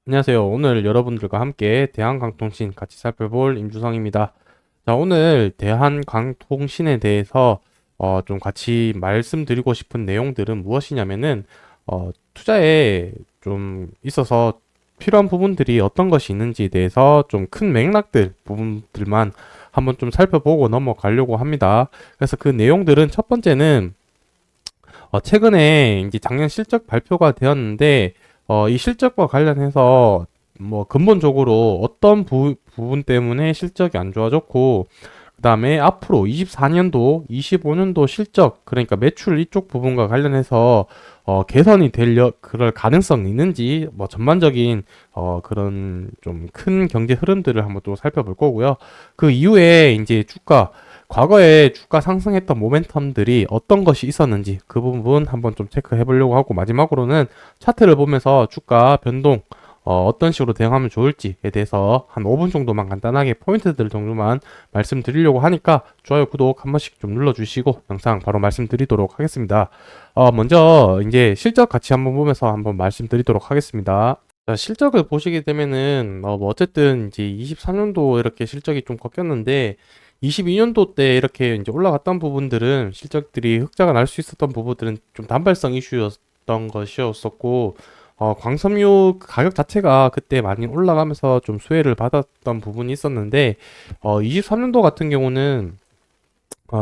안녕하세요. 오늘 여러분들과 함께 대한강통신 같이 살펴볼 임주성입니다. 자, 오늘 대한강통신에 대해서 좀 같이 말씀드리고 싶은 내용들은 무엇이냐면은 투자에 좀 있어서 필요한 부분들이 어떤 것이 있는지에 대해서 좀 큰 맥락들 부분들만 한번 좀 살펴보고 넘어가려고 합니다. 그래서 그 내용들은 첫 번째는 최근에 이제 작년 실적 발표가 되었는데, 이 실적과 관련해서 뭐 근본적으로 어떤 부분 때문에 실적이 안 좋아졌고, 그 다음에 앞으로 24년도, 25년도 실적, 그러니까 매출 이쪽 부분과 관련해서 개선이 그럴 가능성이 있는지, 뭐 전반적인 그런 좀 큰 경제 흐름들을 한번 또 살펴볼 거고요. 그 이후에 이제 과거에 주가 상승했던 모멘텀들이 어떤 것이 있었는지 그 부분 한번 좀 체크해 보려고 하고, 마지막으로는 차트를 보면서 주가 변동 어떤 식으로 대응하면 좋을지에 대해서 한 5분 정도만 간단하게 포인트들 정도만 말씀드리려고 하니까 좋아요, 구독 한 번씩 좀 눌러주시고 영상 바로 말씀드리도록 하겠습니다. 먼저 이제 실적 같이 한번 보면서 한번 말씀드리도록 하겠습니다. 자, 실적을 보시게 되면은 뭐 어쨌든 이제 23년도 이렇게 실적이 좀 꺾였는데, 22년도 때 이렇게 이제 올라갔던 부분들은 실적들이 흑자가 날 수 있었던 부분들은 좀 단발성 이슈였던 것이었었고, 광섬유 가격 자체가 그때 많이 올라가면서 좀 수혜를 받았던 부분이 있었는데, 23년도 같은 경우는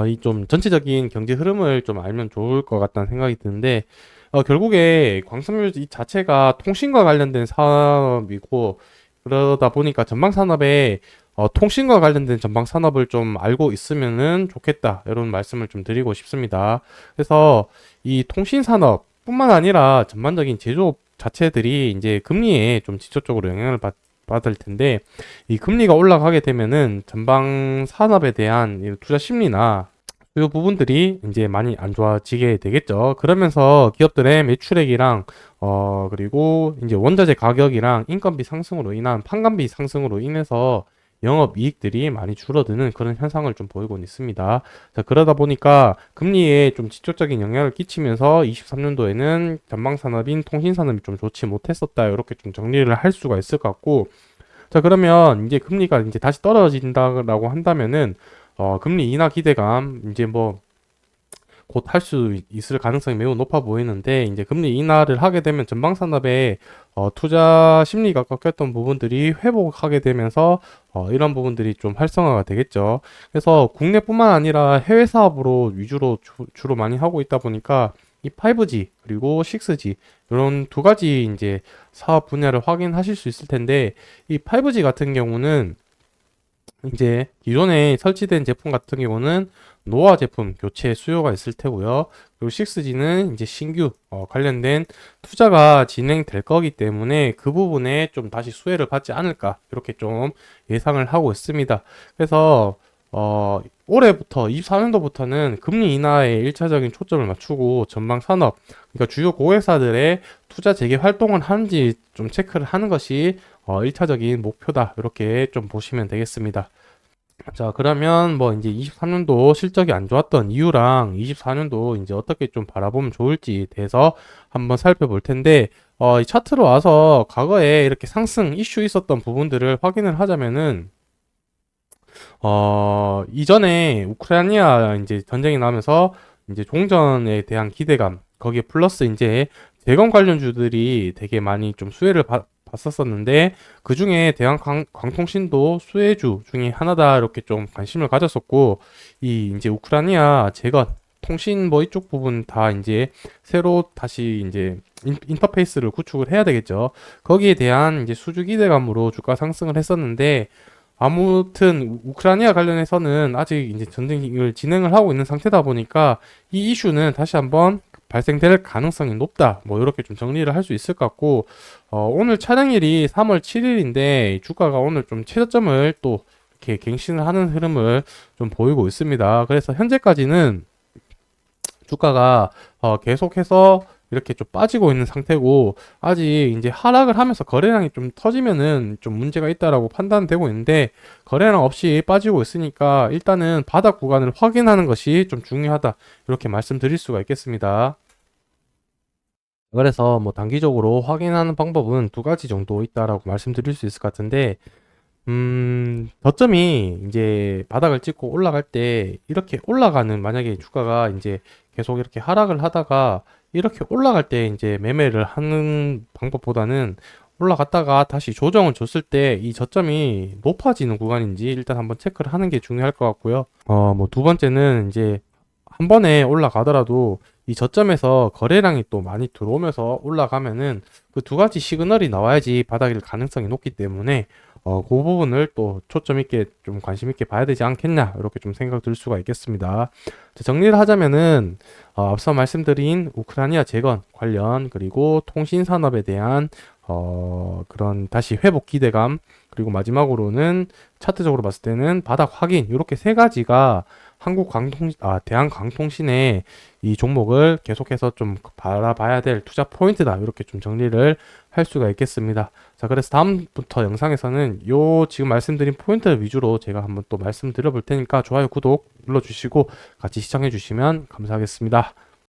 이 좀 전체적인 경제 흐름을 좀 알면 좋을 것 같다는 생각이 드는데, 결국에 광섬유 이 자체가 통신과 관련된 사업이고, 그러다 보니까 전방 산업에 통신과 관련된 전방 산업을 좀 알고 있으면은 좋겠다, 이런 말씀을 좀 드리고 싶습니다. 그래서 이 통신 산업뿐만 아니라 전반적인 제조업 자체들이 이제 금리에 좀 직접적으로 영향을 받을 텐데, 이 금리가 올라가게 되면은 전방 산업에 대한 이 투자 심리나 이 부분들이 이제 많이 안 좋아지게 되겠죠. 그러면서 기업들의 매출액이랑 그리고 이제 원자재 가격이랑 인건비 상승으로 인한 판관비 상승으로 인해서 영업 이익들이 많이 줄어드는 그런 현상을 좀 보이고 있습니다. 자, 그러다 보니까 금리에 좀 직접적인 영향을 끼치면서 23년도에는 전방 산업인 통신 산업이 좀 좋지 못했었다, 이렇게 좀 정리를 할 수가 있을 것 같고, 자, 그러면 이제 금리가 이제 다시 떨어진다라고 한다면은, 금리 인하 기대감, 이제 뭐, 곧 할 수 있을 가능성이 매우 높아 보이는데, 이제 금리 인하를 하게 되면 전방 산업에 투자 심리가 꺾였던 부분들이 회복하게 되면서, 이런 부분들이 좀 활성화가 되겠죠. 그래서 국내뿐만 아니라 해외 사업으로 위주로 주로 많이 하고 있다 보니까, 이 5G 그리고 6G 이런 두 가지 이제 사업 분야를 확인하실 수 있을 텐데, 이 5G 같은 경우는 이제 기존에 설치된 제품 같은 경우는 노화 제품 교체 수요가 있을 테고요. 그리고 6G는 이제 신규 관련된 투자가 진행될 거기 때문에 그 부분에 좀 다시 수혜를 받지 않을까, 이렇게 좀 예상을 하고 있습니다. 그래서 올해부터 24년도부터는 금리 인하에 1차적인 초점을 맞추고 전방 산업, 그러니까 주요 고객사들의 투자 재개 활동을 하는지 좀 체크를 하는 것이 1차적인 목표다, 이렇게 좀 보시면 되겠습니다. 자, 그러면 뭐 이제 23년도 실적이 안 좋았던 이유랑 24년도 이제 어떻게 좀 바라보면 좋을지에 대해서 한번 살펴볼 텐데, 이 차트로 와서 과거에 이렇게 상승 이슈 있었던 부분들을 확인을 하자면은, 이전에 우크라이나 이제 전쟁이 나면서 이제 종전에 대한 기대감, 거기에 플러스 이제 재건 관련주들이 되게 많이 좀 수혜를 봤었었는데, 그 중에 대한광통신도 수혜주 중에 하나다, 이렇게 좀 관심을 가졌었고, 이 이제 우크라이나 재건, 통신 뭐 이쪽 부분 다 이제 새로 다시 이제 인터페이스를 구축을 해야 되겠죠. 거기에 대한 이제 수주 기대감으로 주가 상승을 했었는데, 아무튼 우크라이나 관련해서는 아직 이제 전쟁을 진행을 하고 있는 상태다 보니까 이 이슈는 다시 한번 발생될 가능성이 높다, 뭐 이렇게 좀 정리를 할 수 있을 것 같고, 오늘 촬영일이 3월 7일인데 주가가 오늘 좀 최저점을 또 이렇게 갱신을 하는 흐름을 좀 보이고 있습니다. 그래서 현재까지는 주가가 계속해서 이렇게 좀 빠지고 있는 상태고, 아직 이제 하락을 하면서 거래량이 좀 터지면은 좀 문제가 있다라고 판단되고 있는데, 거래량 없이 빠지고 있으니까 일단은 바닥 구간을 확인하는 것이 좀 중요하다, 이렇게 말씀드릴 수가 있겠습니다. 그래서 뭐 단기적으로 확인하는 방법은 두 가지 정도 있다라고 말씀드릴 수 있을 것 같은데, 저점이 이제 바닥을 찍고 올라갈 때 이렇게 올라가는, 만약에 주가가 이제 계속 이렇게 하락을 하다가 이렇게 올라갈 때 이제 매매를 하는 방법보다는, 올라갔다가 다시 조정을 줬을 때 이 저점이 높아지는 구간인지 일단 한번 체크를 하는 게 중요할 것 같고요. 뭐 두 번째는 이제 한 번에 올라가더라도 이 저점에서 거래량이 또 많이 들어오면서 올라가면은 그 두 가지 시그널이 나와야지 바닥일 가능성이 높기 때문에, 그 부분을 또 초점 있게 좀 관심 있게 봐야 되지 않겠냐, 이렇게 좀 생각 들 수가 있겠습니다. 자, 정리를 하자면은, 앞서 말씀드린 우크라이나 재건 관련, 그리고 통신 산업에 대한 그런 다시 회복 기대감, 그리고 마지막으로는 차트적으로 봤을 때는 바닥 확인, 이렇게 세 가지가 대한강통신의 이 종목을 계속해서 좀 바라봐야 될 투자 포인트다, 이렇게 좀 정리를 할 수가 있겠습니다. 자, 그래서 다음부터 영상에서는 요 지금 말씀드린 포인트 위주로 제가 한번 또 말씀드려 볼 테니까 좋아요, 구독 눌러주시고 같이 시청해 주시면 감사하겠습니다.